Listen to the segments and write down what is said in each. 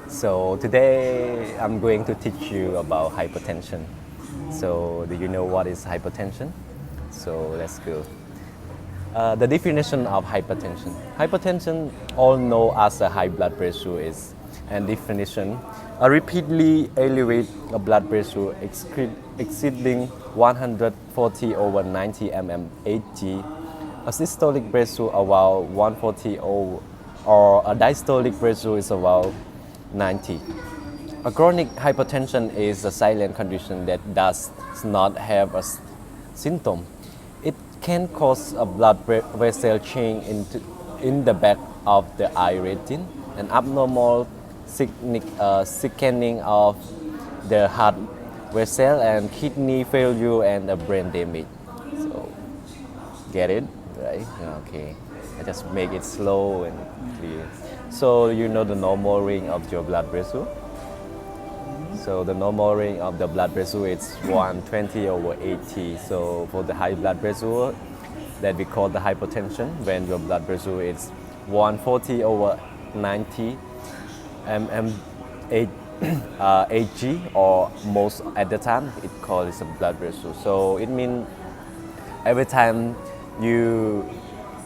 So today I'm going to teach you about hypertension. So do you know what is hypertension? So let's go. The definition of hypertension. Hypertension, all know as a high blood pressure, is and definition. A repeatedly elevate a blood pressure exceeding 140 over 90 mmHg, a systolic pressure about 140 over, or a diastolic pressure is about 90. A chronic hypertension is a silent condition that does not have a symptom. It can cause a blood vessel change in the back of the eye retin, an abnormal thickening of the heart vessel, and kidney failure and a brain damage. So, get it? Right? Okay. I just make it slow and clear. So you know the normal range of your blood pressure? So the normal range of the blood pressure is 120 over 80. So for the high blood pressure that we call the hypertension, when your blood pressure is 140 over 90 mmHg or most at the time, it calls a blood pressure. So it means every time you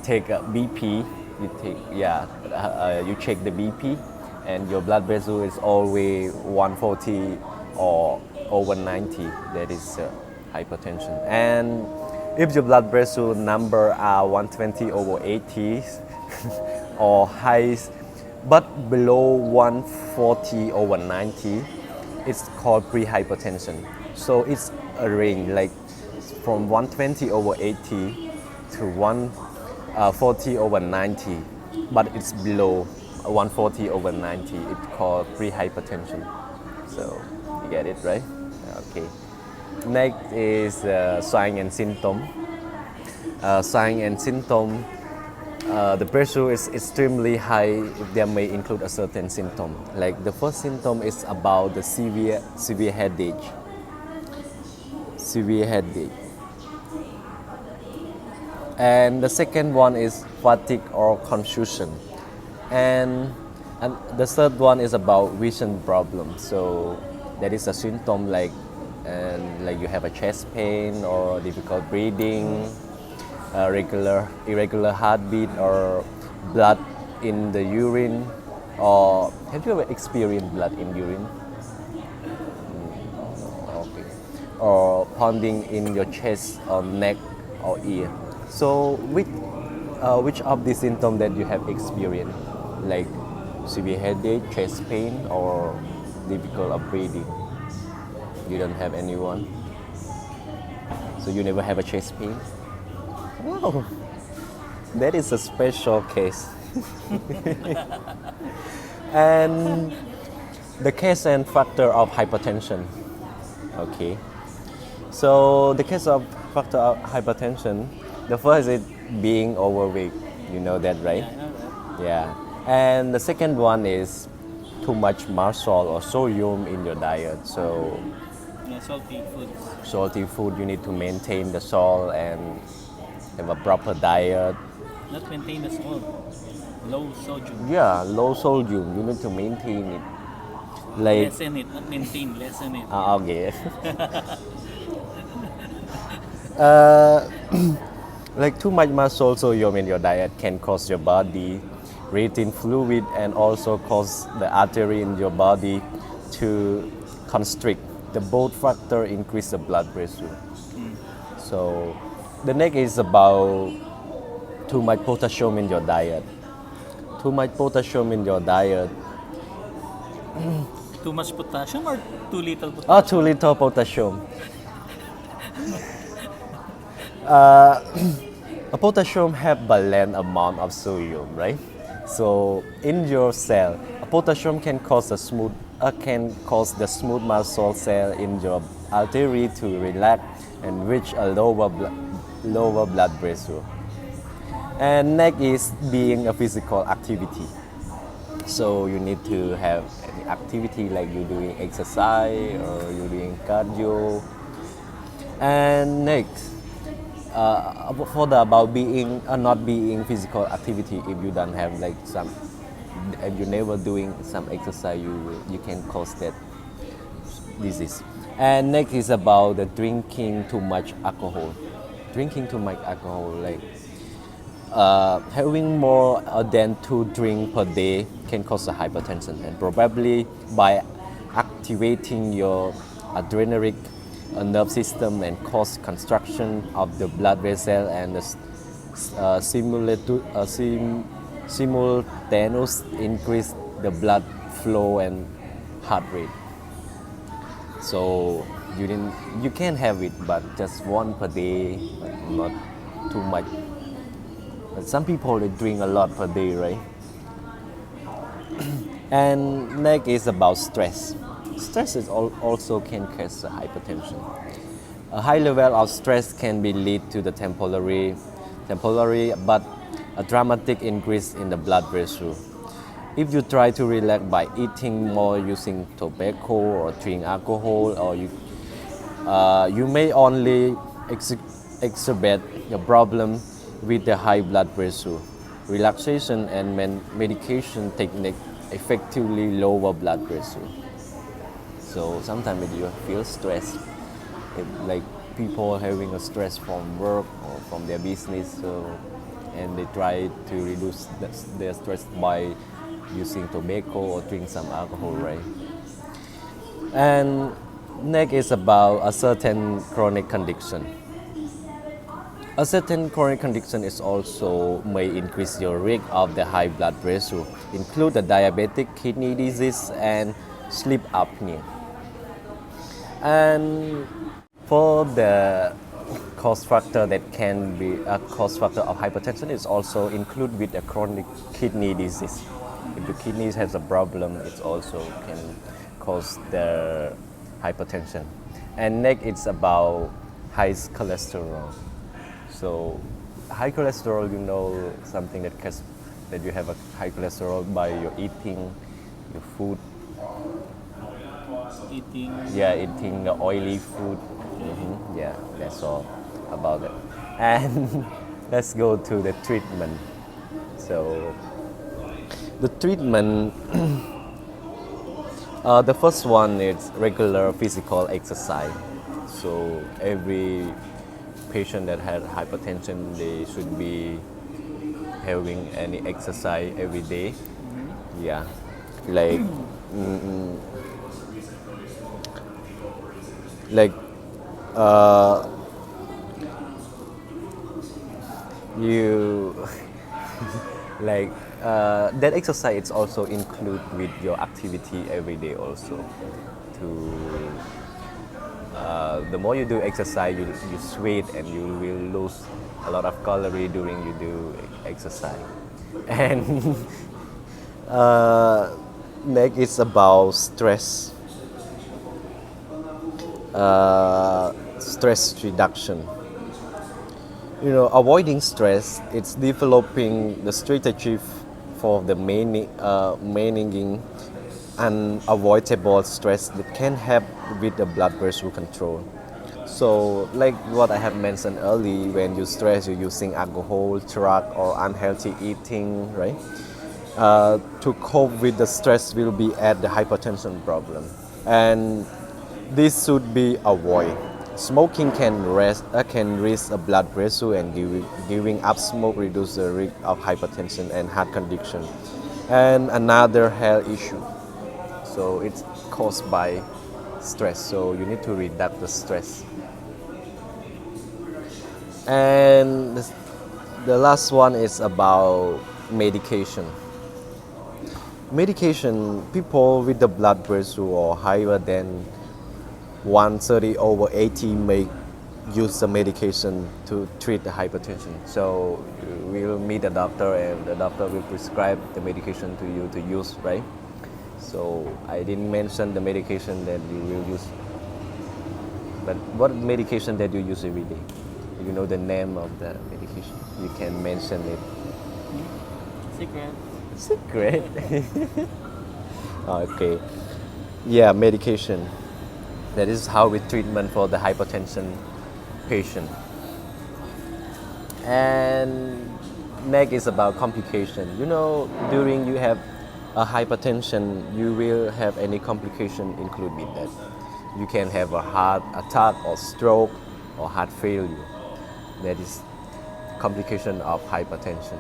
take a BP, you check the BP, and your blood pressure is always 140 or over 90. That is hypertension. And if your blood pressure number are 120 over 80 or high, but below 140 over 90, it's called pre-hypertension. So it's a range like from 120 over 80 to 140 over 90, but it's below 140 over 90. It's called pre-hypertension. So you get it, right? Okay. Next is sign and symptom. Sign and symptom. The pressure is extremely high. There may include a certain symptom. Like the first symptom is about the severe headache. Severe headache. And the second one is fatigue or confusion. And the third one is about vision problem. So that is a symptom like you have a chest pain or difficult breathing, irregular heartbeat, or blood in the urine. Or have you ever experienced blood in urine? Okay. Or pounding in your chest or neck or ear. So which of the symptoms that you have experienced, like severe headache, chest pain, or difficult of breathing? You don't have anyone? So you never have a chest pain? Wow, that is a special case. And the cause and factor of hypertension. Okay. So the cause of factor of hypertension, the first is being overweight. You know that, right? Yeah. And the second one is too much muscle or sodium in your diet. So salty foods. Salty food, you need to maintain the salt and have a proper diet. Not maintain the salt. Low sodium. Yeah, low sodium. You need to maintain it. Like Lessen it, not maintain. Lessen it. Okay. Like too much muscle sodium in your diet can cause your body retain fluid and also cause the artery in your body to constrict. The both factor increase the blood pressure. So the next is about too much potassium in your diet. Too much potassium in your diet. Too much potassium or too little potassium? Oh, too little potassium. A potassium have balanced amount of sodium, right? So in your cell, a potassium can cause the smooth muscle cell in your artery to relax and reach a lower blood pressure. And next is being a physical activity. So you need to have any activity like you doing exercise or you doing cardio. And next, about being not being physical activity, if you don't have like some if you're never doing some exercise, you can cause that disease. And next is about the drinking too much alcohol. Drinking too much alcohol, like having more than 2 drinks per day can cause a hypertension, and probably by activating your adrenal nerve system and cause construction of the blood vessel and the simultaneous increase the blood flow and heart rate. So you can have it, but just one per day, but not too much. But some people they drink a lot per day, right? And next is about stress. Stress is also can cause hypertension. A high level of stress can be lead to the temporary, but a dramatic increase in the blood pressure. If you try to relax by eating more, using tobacco or drink alcohol, or you may only exacerbate the problem with the high blood pressure. Relaxation and medication technique effectively lower blood pressure. So sometimes if you feel stressed, like people having a stress from work or from their business, and they try to reduce their stress by using tobacco or drink some alcohol, right? And next is about a certain chronic condition. A certain chronic condition is also may increase your risk of the high blood pressure, include the diabetic kidney disease and sleep apnea. And for the cause factor that can be a cause factor of hypertension is also include with a chronic kidney disease. If the kidneys has a problem, it also can cause the hypertension. And next, it's about high cholesterol. So high cholesterol, something that you have a high cholesterol by your eating your food. Eating the oily food. Yeah, that's all about it. And let's go to the treatment. So the treatment, the first one is regular physical exercise. So every patient that had hypertension, they should be having any exercise every day. Yeah, like like you like that exercise is also include with your activity every day also. To the more you do exercise, you sweat and you will lose a lot of calorie during you do exercise. And next is about stress. Stress reduction. Avoiding stress, it's developing the strategy for the managing unavoidable stress that can help with the blood pressure control. So, like what I have mentioned earlier, when you stress, you're using alcohol, drug, or unhealthy eating, right? To cope with the stress will be at the hypertension problem, and this should be avoided. Smoking can raise a blood pressure, and giving up smoke reduce the risk of hypertension and heart condition. And another health issue. So it's caused by stress. So you need to reduce the stress. And the last one is about medication. Medication, people with the blood pressure or higher than 130/80 may use the medication to treat the hypertension. So we will meet the doctor and the doctor will prescribe the medication to you to use, right? So I didn't mention the medication that you will use. But what medication that you use every day? You know the name of the medication? You can mention it. Secret? Okay. Yeah, medication. That is how we treatment for the hypertension patient. And next is about complication. During you have a hypertension, you will have any complication include with that. You can have a heart attack or stroke or heart failure. That is complication of hypertension.